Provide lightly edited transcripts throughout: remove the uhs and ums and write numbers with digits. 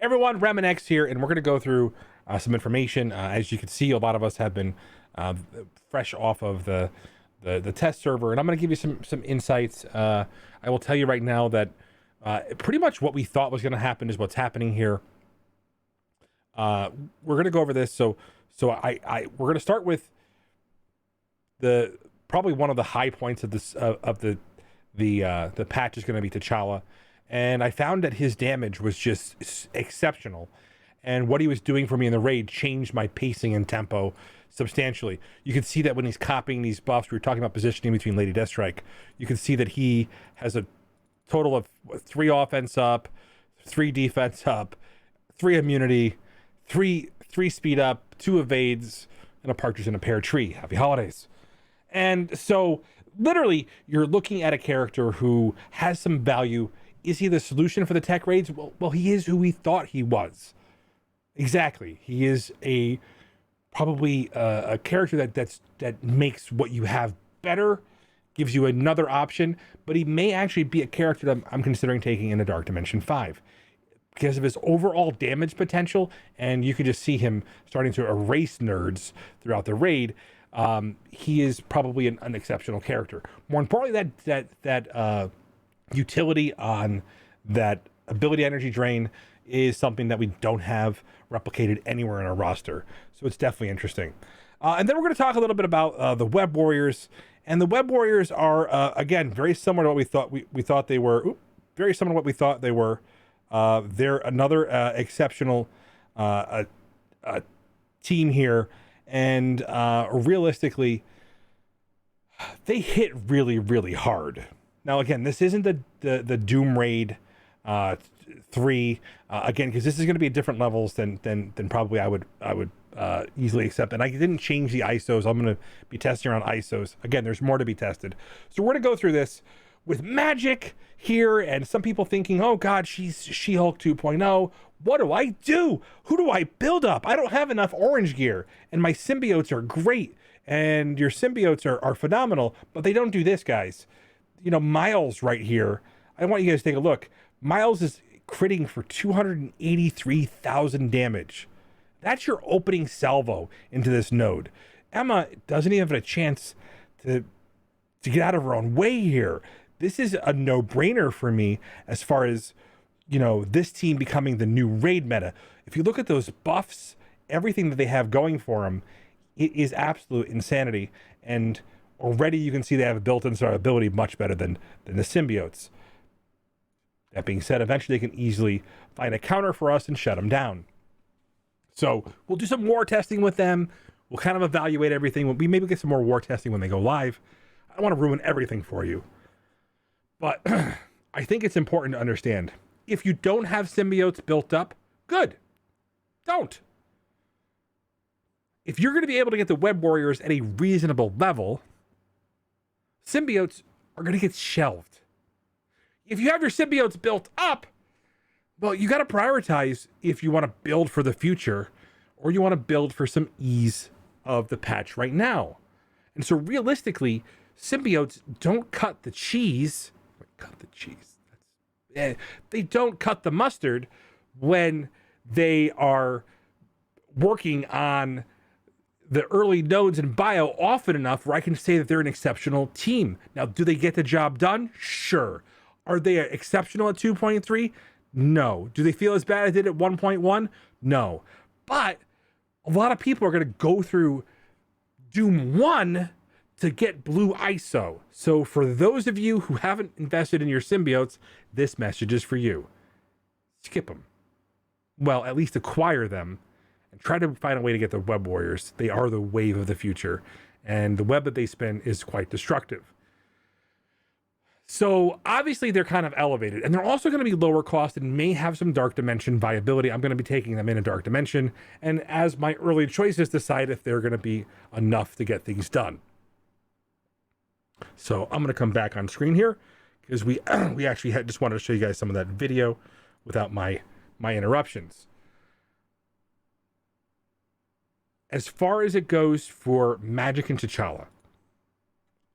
Everyone, RemanX here, and we're going to go through some information. As you can see, a lot of us have been fresh off of the test server, and I'm going to give you some insights. I will tell you right now that pretty much what we thought was going to happen is what's happening here. We're going to go over this. So we're going to start with probably one of the high points of this of the patch is going to be T'Challa. And I found that his damage was just exceptional. And what he was doing for me in the raid changed my pacing and tempo substantially. You can see that when he's copying these buffs, we were talking about positioning between Lady Deathstrike. You can see that he has a total of 3 offense up, 3 defense up, 3 immunity, 3 speed up, 2 evades, and a partridge in a pear tree. Happy holidays. And so literally you're looking at a character who has some value. Is he the solution for the tech raids? Well, he is who we thought he was. Exactly. He is probably a character that makes what you have better, gives you another option, but he may actually be a character that I'm considering taking into Dark Dimension 5 because of his overall damage potential, and you can just see him starting to erase nerds throughout the raid. He is probably an exceptional character. More importantly, that utility on that ability energy drain is something that we don't have replicated anywhere in our roster. So it's definitely interesting. And then we're going to talk a little bit about the Web Warriors. And the Web Warriors are, again, very similar to what we thought they were. Very similar to what we thought they were. They're another exceptional team here. And realistically, they hit really, really hard. Now, again, this isn't the Doom Raid 3 again, because this is going to be different levels than probably I would easily accept. And I didn't change the ISOs. I'm going to be testing around ISOs. Again, there's more to be tested. So we're going to go through this with magic here, and some people thinking, oh God, she's She-Hulk 2.0. What do I do? Who do I build up? I don't have enough orange gear, and my symbiotes are great, and your symbiotes are phenomenal, but they don't do this, guys. You know, Miles right here, I want you guys to take a look. Miles is critting for 283,000 damage. That's your opening salvo into this node. Emma doesn't even have a chance to get out of her own way here. This is a no-brainer for me as far as, you know, this team becoming the new raid meta. If you look at those buffs, everything that they have going for them, it is absolute insanity. And already you can see they have a built-in survivability much better than the symbiotes. That being said, eventually they can easily find a counter for us and shut them down. So we'll do some war testing with them. We'll kind of evaluate everything. We maybe get some more war testing when they go live. I don't want to ruin everything for you. But I think it's important to understand. If you don't have symbiotes built up, good. Don't. If you're going to be able to get the Web Warriors at a reasonable level, symbiotes are going to get shelved. If you have your symbiotes built up, well, you got to prioritize if you want to build for the future or you want to build for some ease of the patch right now. And so realistically, symbiotes don't cut the cheese. Cut the cheese. They don't cut the mustard when they are working on the early nodes in bio often enough where I can say that they're an exceptional team. Now, do they get the job done? Sure. Are they exceptional at 2.3? No. Do they feel as bad as they did at 1.1? No. But a lot of people are going to go through Doom 1 to get blue ISO. So for those of you who haven't invested in your symbiotes, this message is for you. Skip them. Well, at least acquire them and try to find a way to get the Web Warriors. They are the wave of the future, and the web that they spin is quite destructive. So obviously they're kind of elevated, and they're also going to be lower cost and may have some Dark Dimension viability. I'm going to be taking them in a Dark Dimension, and as my early choices decide if they're going to be enough to get things done. So I'm going to come back on screen here because we actually just wanted to show you guys some of that video without my interruptions. As far as it goes for Magic and T'Challa,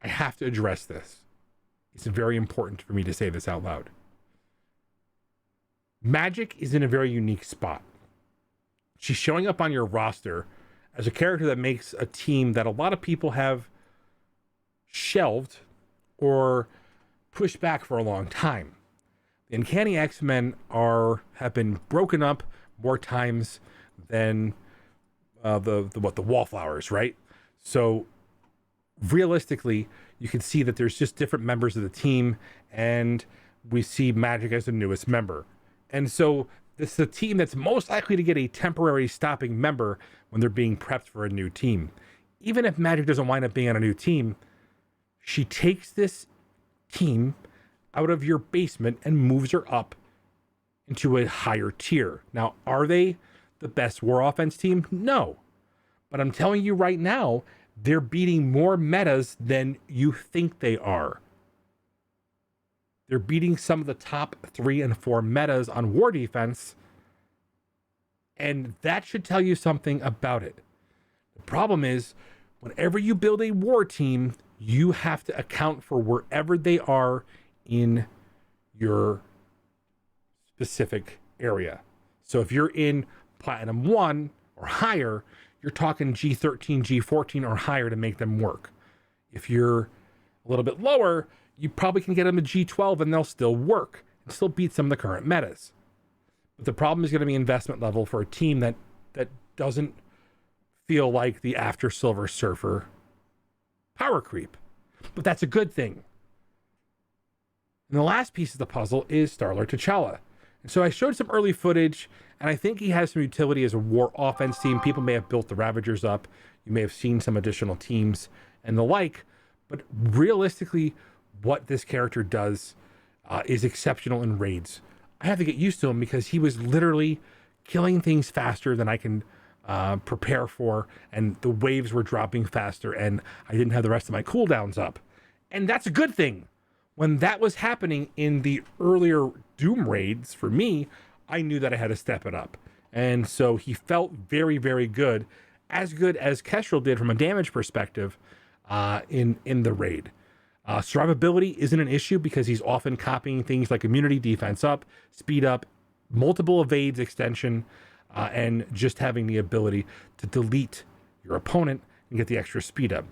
I have to address this. It's very important for me to say this out loud. Magic is in a very unique spot. She's showing up on your roster as a character that makes a team that a lot of people have shelved or pushed back for a long time. The Uncanny X-Men have been broken up more times than the Wallflowers, right? So realistically, you can see that there's just different members of the team, and we see Magic as the newest member. And so this is a team that's most likely to get a temporary stopping member when they're being prepped for a new team. Even if Magic doesn't wind up being on a new team, she takes this team out of your basement and moves her up into a higher tier. Now, are they the best war offense team? No. But I'm telling you right now, they're beating more metas than you think they are. They're beating some of the top 3 and 4 metas on war defense, and that should tell you something about it. The problem is, whenever you build a war team, you have to account for wherever they are in your specific area. So if you're in Platinum 1 or higher, you're talking G13, G14 or higher to make them work. If you're a little bit lower, you probably can get them to G12 and they'll still work and still beat some of the current metas. But the problem is going to be investment level for a team that doesn't feel like the after Silver Surfer power creep. But that's a good thing. And the last piece of the puzzle is Star-Lord T'Challa. And so I showed some early footage, and I think he has some utility as a war offense team. People may have built the Ravagers up. You may have seen some additional teams and the like. But realistically, what this character does is exceptional in raids. I have to get used to him because he was literally killing things faster than I can prepare for, and the waves were dropping faster, and I didn't have the rest of my cooldowns up. And that's a good thing. When that was happening in the earlier Doom raids, for me, I knew that I had to step it up. And so he felt very, very good as Kestrel did from a damage perspective in the raid. Survivability isn't an issue because he's often copying things like immunity, defense up, speed up, multiple evades extension, and just having the ability to delete your opponent and get the extra speed up.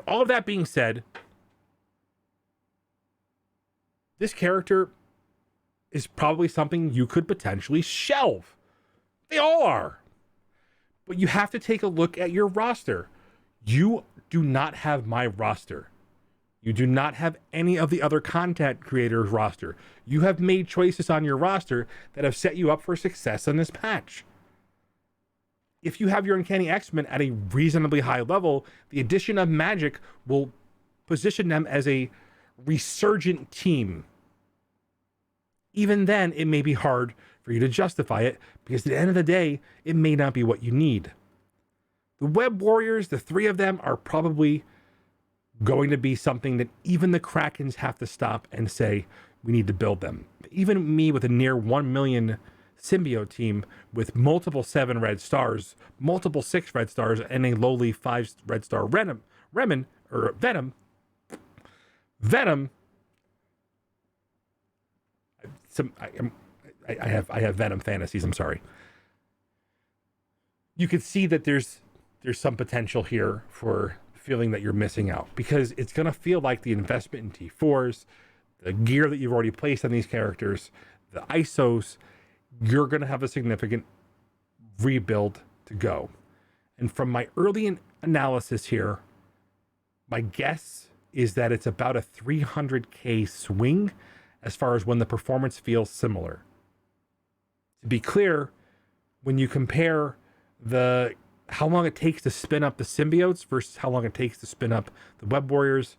All of that being said, this character is probably something you could potentially shelve. They all are. But you have to take a look at your roster. You do not have my roster. You do not have any of the other content creators' roster. You have made choices on your roster that have set you up for success on this patch. If you have your Uncanny X-Men at a reasonably high level, the addition of Magic will position them as a resurgent team. Even then, it may be hard for you to justify it because at the end of the day, it may not be what you need. The Web Warriors, the 3 of them, are probably going to be something that even the Krakens have to stop and say, we need to build them. Even me with a near 1 million symbiote team with multiple 7 red stars, multiple 6 red stars, and a lowly 5 red star Venom. I have Venom fantasies. I'm sorry. You could see that there's some potential here for feeling that you're missing out because it's going to feel like the investment in T4s, the gear that you've already placed on these characters, the ISOs, you're going to have a significant rebuild to go. And from my early analysis here, my guess is that it's about a 300k swing as far as when the performance feels similar. To be clear, when you compare how long it takes to spin up the symbiotes versus how long it takes to spin up the Web Warriors,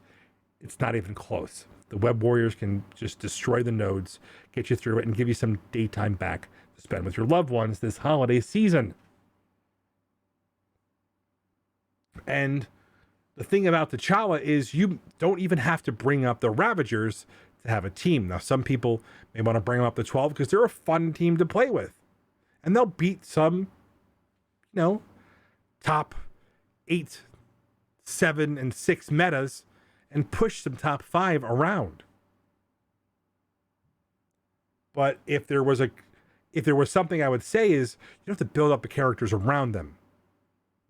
it's not even close. The Web Warriors can just destroy the nodes, get you through it, and give you some daytime back to spend with your loved ones this holiday season. And the thing about T'Challa is you don't even have to bring up the Ravagers to have a team. Now, some people may want to bring them up to 12 because they're a fun team to play with. And they'll beat some, top 8, 7, and 6 metas and push some top 5 around. But if there was something I would say is you have to build up the characters around them.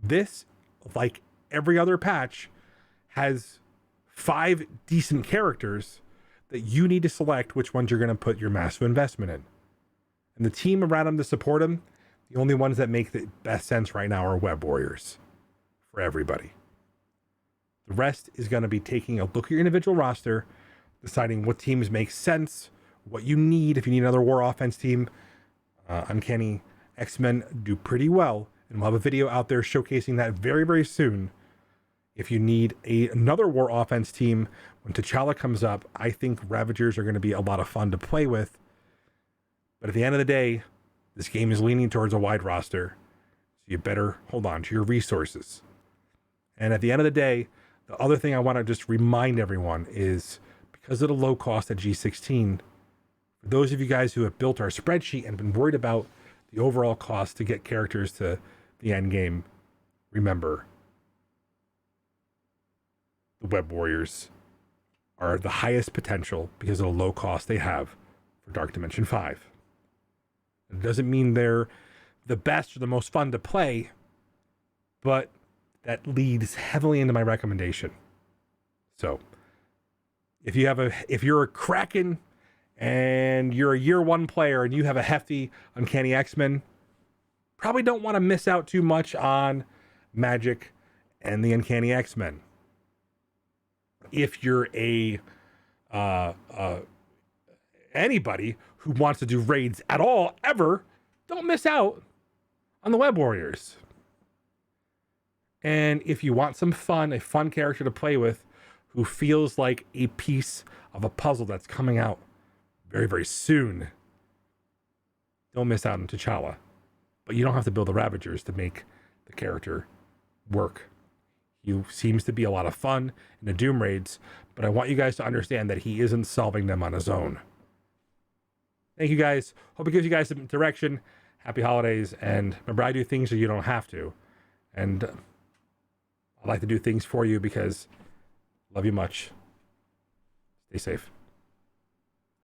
This, like every other patch, has 5 decent characters that you need to select which ones you're going to put your massive investment in. And the team around them to support them, the only ones that make the best sense right now are web warriors for everybody. The rest is going to be taking a look at your individual roster, deciding what teams make sense, what you need. If you need another war offense team, Uncanny X-Men do pretty well, and we'll have a video out there showcasing that very, very soon. If you need another war offense team, when T'Challa comes up, I think Ravagers are going to be a lot of fun to play with. But at the end of the day, this game is leaning towards a wide roster, so you better hold on to your resources. And at the end of the day, the other thing I want to just remind everyone is, because of the low cost at G16, for those of you guys who have built our spreadsheet and been worried about the overall cost to get characters to the end game, remember, the Web Warriors are the highest potential because of the low cost they have for Dark Dimension 5. It doesn't mean they're the best or the most fun to play, but that leads heavily into my recommendation. So, if you're a Kraken and you're a year 1 player and you have a hefty Uncanny X-Men, probably don't want to miss out too much on Magic and the Uncanny X-Men. If you're anybody who wants to do raids at all, ever, don't miss out on the Web Warriors. And if you want some fun, a fun character to play with who feels like a piece of a puzzle that's coming out very, very soon, don't miss out on T'Challa. But you don't have to build the Ravagers to make the character work. He seems to be a lot of fun in the Doom raids, but I want you guys to understand that he isn't solving them on his own. Thank you guys. Hope it gives you guys some direction. Happy holidays. And remember, I do things so you don't have to. And I like to do things for you because I love you much. Stay safe.